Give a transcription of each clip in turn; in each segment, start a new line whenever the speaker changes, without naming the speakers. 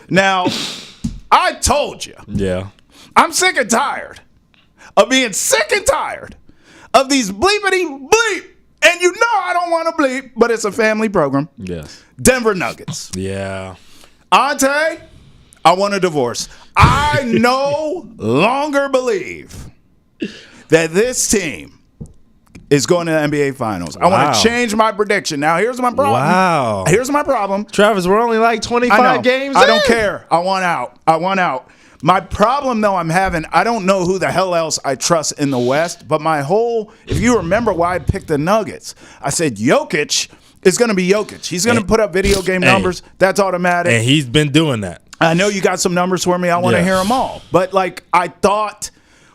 Now, I told you.
Yeah.
I'm sick and tired of being sick and tired of these bleepity bleep. And you know I don't want to bleep, but it's a family program.
Yes.
Denver Nuggets.
Yeah.
Ountae, I want a divorce. I no longer believe that this team is going to the NBA Finals. I want to change my prediction. Now, here's my problem.
Wow.
Here's my problem.
Travis, we're only like 25 games in.
I don't care. I want out. My problem, though, I don't know who the hell else I trust in the West, but if you remember why I picked the Nuggets, I said Jokic is going to be Jokic. He's going to put up video game numbers. That's automatic.
And he's been doing that.
I know you got some numbers for me. I want to hear them all. But, I thought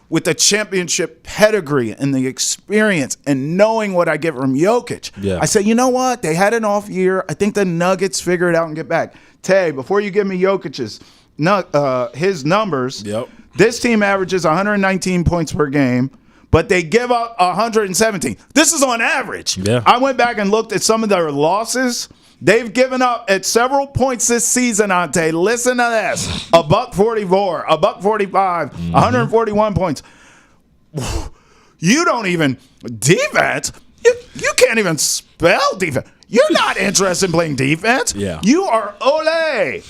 with the championship pedigree and the experience and knowing what I get from Jokic, I said, you know what? They had an off year. I think the Nuggets figure it out and get back. Tay, before you give me Jokic's his numbers, this team averages 119 points per game, but they give up 117. This is on average.
Yeah.
I went back and looked at some of their losses. They've given up at several points this season, Ountae. Listen to this. $144, $145, 141 points. You don't even defense. You can't even spell defense. You're not interested in playing defense.
Yeah.
You are ole.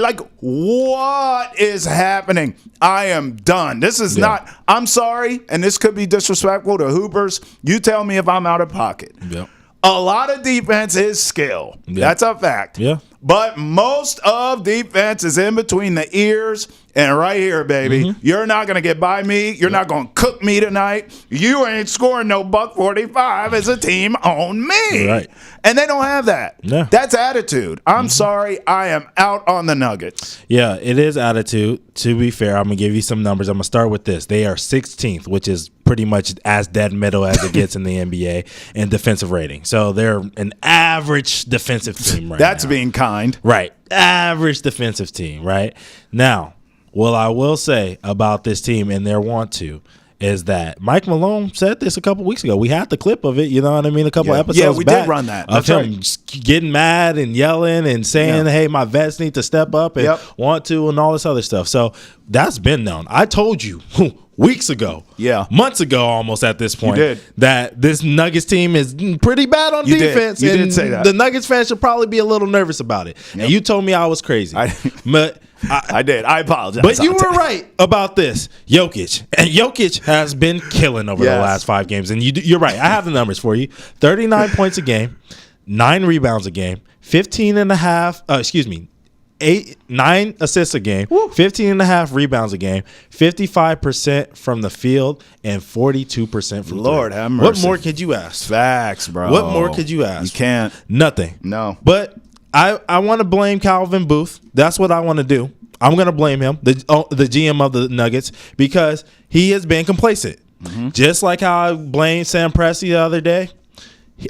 Like, what is happening? I am done. This is not, I'm sorry, and this could be disrespectful to Hoopers. You tell me if I'm out of pocket.
Yep.
A lot of defense is skill.
Yep.
That's a fact.
Yeah.
But most of defense is in between the ears and right here, baby. You're not going to get by me. You're not going to cook me tonight. You ain't scoring no $145 as a team on me.
Right.
And they don't have that.
Yeah.
That's attitude. I'm sorry. I am out on the Nuggets.
Yeah, it is attitude. To be fair, I'm going to give you some numbers. I'm going to start with this. They are 16th, which is pretty much as dead middle as it gets in the NBA in defensive rating. So they're an average defensive team right
That's
now.
being kind.
Right. Average defensive team, right? Now, what I will say about this team and their want to is that Mike Malone said this a couple weeks ago. We had the clip of it, you know what I mean, a couple episodes back.
Yeah, we did run that.
Of him getting mad and yelling and saying, hey, my vets need to step up and want to and all this other stuff. So that's been known. I told you weeks ago, months ago almost at this point, that this Nuggets team is pretty bad on defense.
You did say that.
The Nuggets fans should probably be a little nervous about it. And you told me I was crazy. But
I did. I apologize.
But you were right about this. Jokic. And Jokic has been killing over the last 5 games. And you're right. I have the numbers for you. 39 points a game, 9 rebounds a game, 9 assists a game, 15 and a half rebounds a game, 55% from the field, and 42% from
Lord have mercy.
What more could you ask?
Facts, bro.
What more could you ask?
You can't.
Nothing.
No.
But I want to blame Calvin Booth. That's what I want to do. I'm going to blame him, the GM of the Nuggets, because he has been complacent. Just like how I blamed Sam Presti the other day.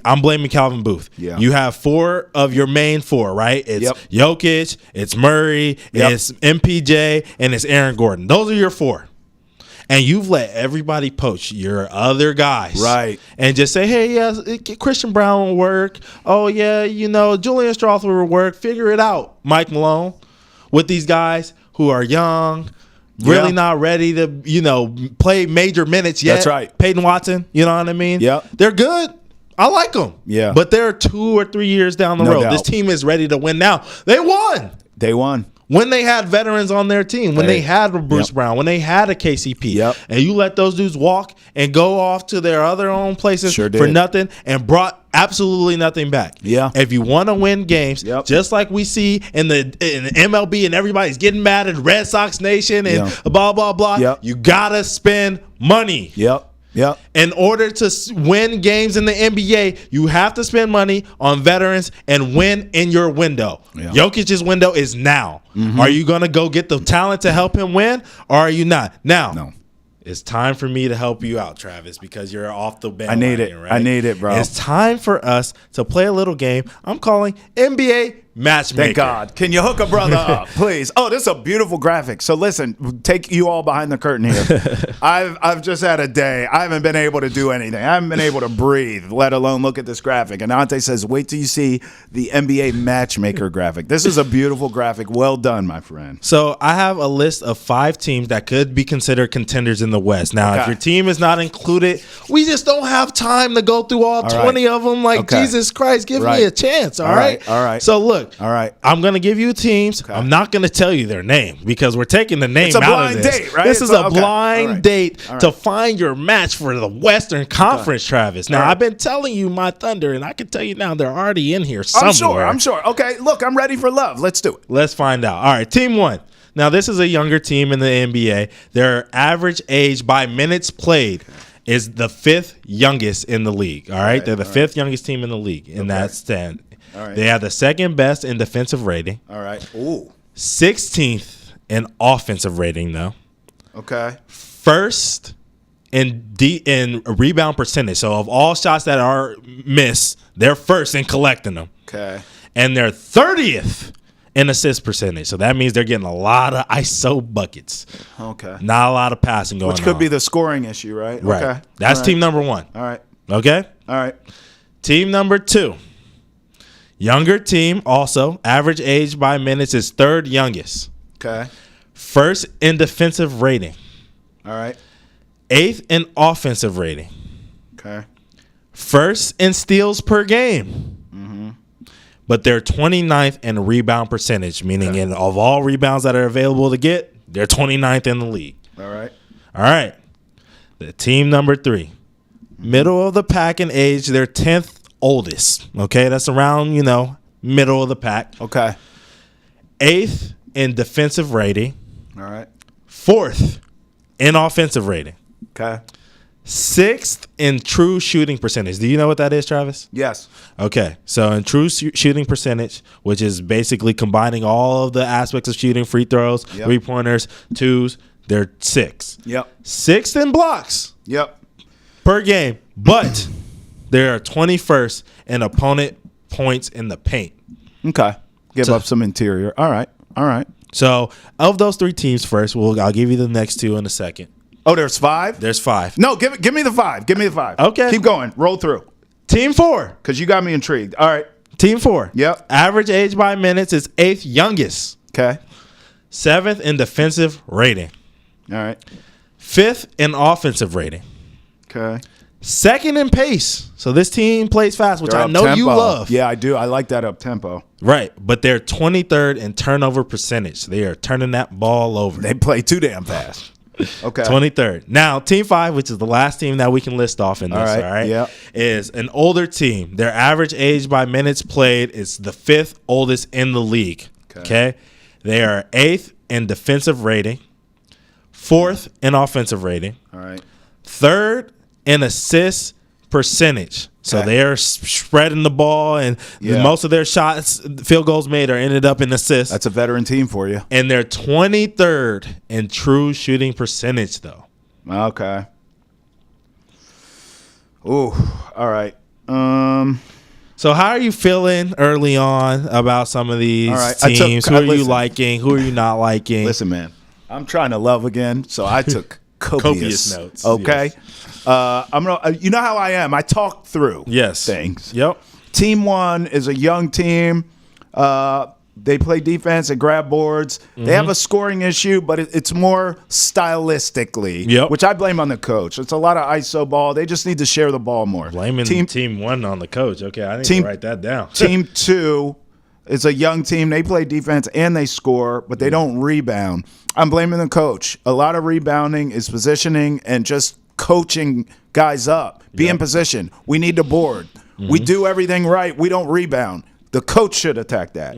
I'm blaming Calvin Booth.
Yeah.
You have 4 of your main 4, right? It's Jokic, it's Murray, it's MPJ, and it's Aaron Gordon. Those are your 4. And you've let everybody poach your other guys.
Right.
And just say, hey, yeah, Christian Brown will work. Oh, yeah, Julian Strouth will work. Figure it out, Mike Malone, with these guys who are young, really not ready to, play major minutes yet.
That's right.
Peyton Watson, you know what I mean?
Yep.
They're good. I like them.
Yeah.
But they're 2 or 3 years down the road.
doubt.
This team is ready to win now. They won. When they had veterans on their team, when they had a Bruce Brown, when they had a KCP, and you let those dudes walk and go off to their other own places for nothing and brought absolutely nothing back.
Yeah.
If you want to win games, just like we see in the MLB and everybody's getting mad at Red Sox Nation and blah, blah, blah, you got to spend money. In order to win games in the NBA, you have to spend money on veterans and win in your window. Jokic's window is now. Are you going to go get the talent to help him win, or are you not? Now, it's time for me to help you out, Travis, because you're off the bandwagon.
I need it, bro.
It's time for us to play a little game I'm calling NBA Matchmaker.
Thank God. Can you hook a brother up, please? Oh, this is a beautiful graphic. So listen, take you all behind the curtain here. I've just had a day. I haven't been able to do anything. I haven't been able to breathe, let alone look at this graphic. And Ountae says, wait till you see the NBA Matchmaker graphic. This is a beautiful graphic. Well done, my friend.
So I have a list of 5 teams that could be considered contenders in the West. Now, if your team is not included, we just don't have time to go through all 20 of them. Like, Jesus Christ, give me a chance, all right?
All right.
So, look.
All right.
I'm going to give you teams. I'm not going to tell you their name because we're taking the name out of this.
It's a blind date, right?
This is a blind date to find your match for the Western Conference, Travis. Now, I've been telling you my Thunder, and I can tell you now they're already in here somewhere.
I'm sure. Okay, look, I'm ready for love. Let's do it.
Let's find out. All right, team 1. Now, this is a younger team in the NBA. Their average age by minutes played is the 5th youngest in the league. All right, they're the 5th youngest team in the league in that stand. All right. They have the 2nd best in defensive rating.
All right. Ooh.
16th in offensive rating, though.
Okay.
1st in rebound percentage. So of all shots that are missed, they're 1st in collecting them.
Okay.
And they're 30th in assist percentage. So that means they're getting a lot of ISO buckets.
Okay.
Not a lot of passing going on.
Which could be the scoring issue, right?
Right.
Okay.
That's team number 1.
All right.
Okay?
All right.
Team number 2. Younger team also. Average age by minutes is 3rd youngest.
Okay.
1st in defensive rating.
All right.
8th in offensive rating.
Okay.
1st in steals per game. But they're 29th in rebound percentage, meaning of all rebounds that are available to get, they're 29th in the league.
All right.
All right. The team number 3. Middle of the pack in age, they're 10th oldest. Okay, that's around, middle of the pack.
Okay.
8th in defensive rating.
All right.
4th in offensive rating.
Okay.
6th in true shooting percentage. Do you know what that is, Travis?
Yes.
Okay, so in true shooting percentage, which is basically combining all of the aspects of shooting, free throws, 3-pointers, 2s, they're 6th.
Yep.
6th in blocks.
Yep.
Per game, but they're 21st in opponent points in the paint.
Okay. Give up some interior. All right. All right.
So of those 3 teams first, I'll give you the next 2 in a second.
Oh, there's 5?
There's 5.
No, give me the 5. Give me the 5.
Okay.
Keep going. Roll through.
Team 4.
Because you got me intrigued. All right.
Team 4.
Yep.
Average age by minutes is 8th youngest.
Okay.
7th in defensive rating.
All right.
5th in offensive rating.
Okay.
2nd in pace. So this team plays fast, which I know you love.
Yeah, I do. I like that up tempo.
Right. But they're 23rd in turnover percentage. They are turning that ball over.
They play too damn fast. Okay.
23rd. Now, team 5, which is the last team that we can list off in this, all right?
Yeah.
Is an older team. Their average age by minutes played is the 5th oldest in the league. Okay. They are 8th in defensive rating, 4th in offensive rating.
All right.
3rd in assist percentage. So they're spreading the ball, and most of their shots, field goals made, are ended up in assists.
That's a veteran team for you.
And they're 23rd in true shooting percentage, though.
Okay. Ooh. All right.
So how are you feeling early on about some of these teams? Who are you liking? Who are you not liking?
Listen, man, I'm trying to love again, so I took copious notes. Okay. Yes. I'm gonna. You know how I am. I talk through things.
Yep.
Team 1 is a young team. They play defense and grab boards. They have a scoring issue, but it's more stylistically, which I blame on the coach. It's a lot of ISO ball. They just need to share the ball more.
Blaming team 1 on the coach. Okay, I need to write that down.
Team 2 is a young team. They play defense and they score, but they don't rebound. I'm blaming the coach. A lot of rebounding is positioning and just coaching guys up. Be in position. We need the board. We do everything right. We don't rebound. The coach should attack that.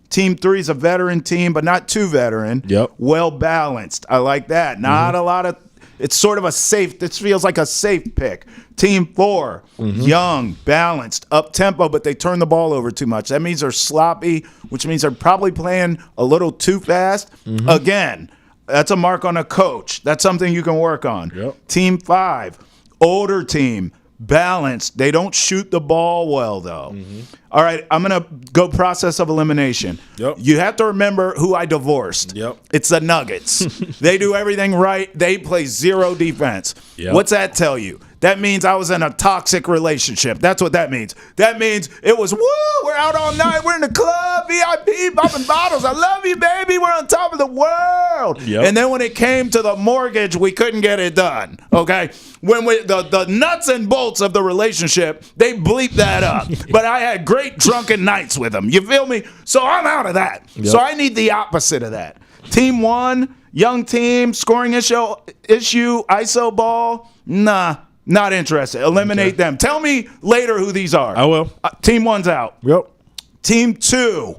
Team 3 is a veteran team, but not too veteran. Well balanced. I like that. Not a lot of. It's sort of a safe. This feels like a safe pick. Team 4, young, balanced, up tempo, but they turn the ball over too much. That means they're sloppy, which means they're probably playing a little too fast. Again, that's a mark on a coach. That's something you can work on. Team 5, older team, balanced. They don't shoot the ball well, though. All right, I'm going to go process of elimination.
Yep.
You have to remember who I divorced.
Yep.
It's the Nuggets. They do everything right. They play zero defense.
Yep.
What's that tell you? That means I was in a toxic relationship. That's what that means. That means it was, woo, we're out all night. We're in the club, VIP, popping bottles. I love you, baby. We're on top of the world.
Yep.
And then when it came to the mortgage, we couldn't get it done, okay? When the nuts and bolts of the relationship, they bleeped that up. But I had great drunken nights with them. You feel me? So I'm out of that.
Yep.
So I need the opposite of that. Team 1, young team, scoring issue, ISO ball, nah. Not interested. Eliminate them. Tell me later who these are.
I will.
Team 1's out.
Yep.
Team 2.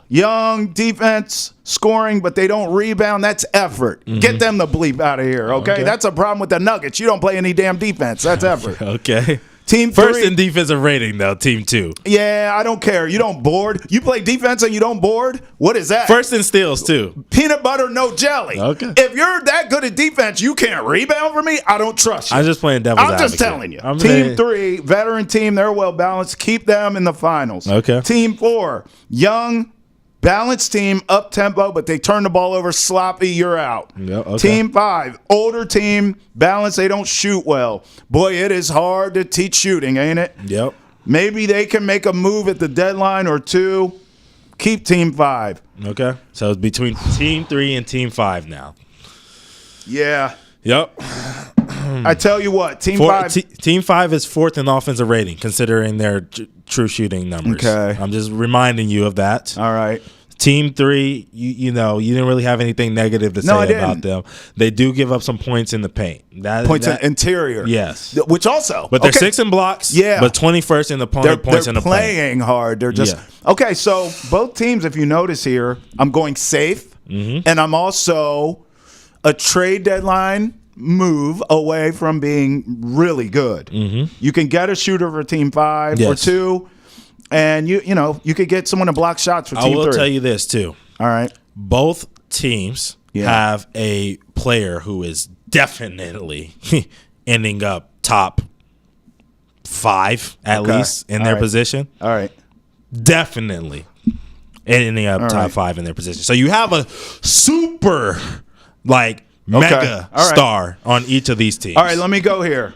Young defense, scoring, but they don't rebound. That's effort. Get them the bleep out of here, okay? That's a problem with the Nuggets. You don't play any damn defense. That's effort.
Okay.
Team 3.
First in defensive rating, though, Team 2.
Yeah, I don't care. You don't board. You play defense and you don't board? What is that?
First in steals, too.
Peanut butter, no jelly.
Okay.
If you're that good at defense, you can't rebound for me, I don't trust you.
I'm just playing devil's advocate.
I'm just telling you. Team 3, veteran team, they're well balanced. Keep them in the finals.
Okay.
Team 4, young, balanced team, up tempo, but they turn the ball over sloppy, you're out.
Yep, okay.
Team 5, older team, balanced, they don't shoot well. Boy, it is hard to teach shooting, ain't it?
Yep.
Maybe they can make a move at the deadline or two. Keep Team 5.
Okay. So it's between Team 3 and Team 5 now.
Yeah.
Yep.
I tell you what, Team 5.
Team 5 is 4th in offensive rating, considering their true shooting numbers.
Okay.
I'm just reminding you of that.
All right.
Team 3, you know, you didn't really have anything negative to say about them. They do give up some points in the paint.
Points in interior.
Yes.
Which also.
But they're 6th in blocks.
Yeah.
But 21st in the opponent points in the paint.
They're playing hard. They're just. Yeah. Okay, so both teams, if you notice here, I'm going safe. And I'm also a trade deadline move away from being really good. You can get a shooter for Team 5 or 2. And you know you could get someone to block shots for Team 3.
I will tell you this too.
All right,
both teams have a player who is definitely ending up top 5 at least in their position.
All right,
definitely ending up top 5 in their position. So you have a super mega star on each of these teams.
All right, let me go here.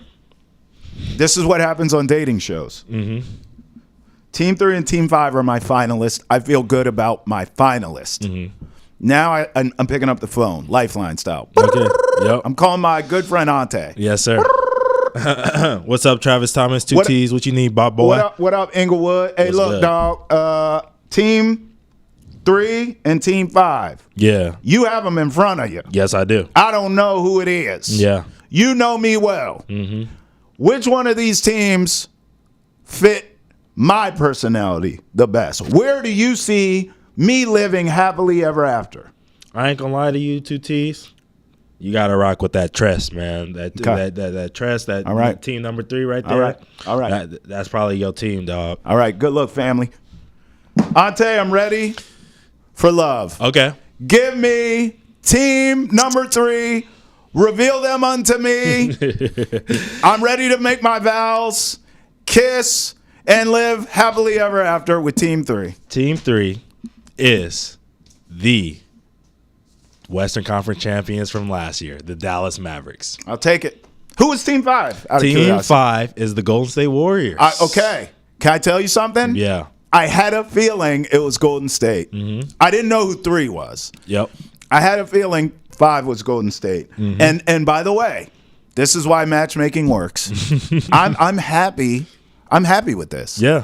This is what happens on dating shows. Team 3 and Team 5 are my finalists. I feel good about my finalist. Now I'm picking up the phone, Lifeline style.
Okay. Yep.
I'm calling my good friend Ountae.
Yes, sir. What's up, Travis Thomas? 2 T's. What you need, Bob Boy?
What up, Inglewood? Hey, look, dog. Team 3 and Team 5.
Yeah.
You have them in front of you.
Yes, I do.
I don't know who it is.
Yeah.
You know me well. Which one of these teams fit my personality the best? Where do you see me living happily ever after?
I ain't gonna lie to you, 2 T's. You gotta rock with that tress, man. That tress, that team number 3 right there.
All right.
That's probably your team, dog.
All right. Good luck, family. Ountae, I'm ready for love.
Okay.
Give me team number 3. Reveal them unto me. I'm ready to make my vows. Kiss and live happily ever after with Team 3.
Team 3 is the Western Conference champions from last year, the Dallas Mavericks.
I'll take it. Who is Team 5?
Team 5 is the Golden State Warriors.
Okay. Can I tell you something?
Yeah.
I had a feeling it was Golden State. I didn't know who 3 was.
Yep.
I had a feeling 5 was Golden State. And by the way, this is why matchmaking works. I'm happy. I'm happy with this.
Yeah.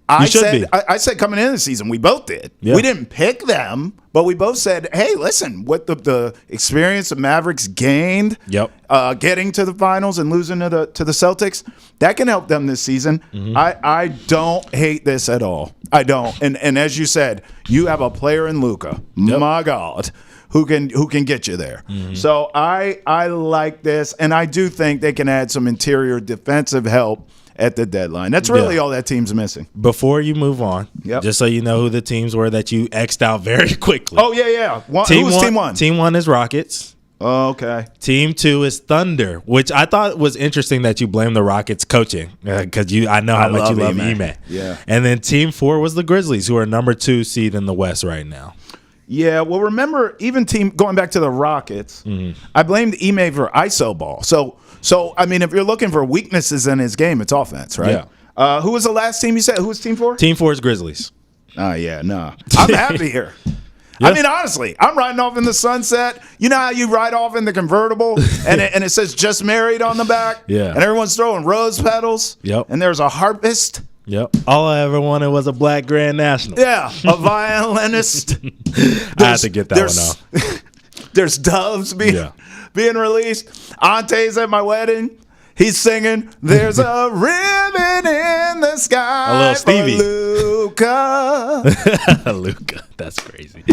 I said coming into the season, we both did. Yeah. We didn't pick them, but we both said, hey, listen, what the experience the Mavericks gained, getting to the finals and losing to the Celtics, that can help them this season. I don't hate this at all. I don't. And as you said, you have a player in Luka. My God. Who can get you there. So I like this, and I do think they can add some interior defensive help at the deadline. That's really all that team's missing.
Before you move on, just so you know who the teams were that you X'd out very quickly.
Oh, yeah. Who's Team 1?
Team 1 is Rockets.
Oh, okay.
Team 2 is Thunder, which I thought was interesting that you blame the Rockets coaching because I know how much you love Ime.
Yeah.
And then Team 4 was the Grizzlies, who are number 2 seed in the West right now.
Yeah, well, remember, even going back to the Rockets, I blamed Ime for iso ball. So I mean, if you're looking for weaknesses in his game, it's offense, right? Yeah. Who was the last team you said? Who was Team 4?
Team 4 is Grizzlies.
Oh, yeah, no. I'm happy here. Yeah. I mean, honestly, I'm riding off in the sunset. You know how you ride off in the convertible and it says just married on the back?
Yeah.
And everyone's throwing rose petals?
Yep.
And there's a harpist?
Yep. All I ever wanted was a black Grand National.
Yeah. A violinist.
I had to get that one off.
There's doves being released. Ountae's at my wedding. He's singing, there's a ribbon in the sky.
A little Stevie.
For Luca.
Luca. That's crazy.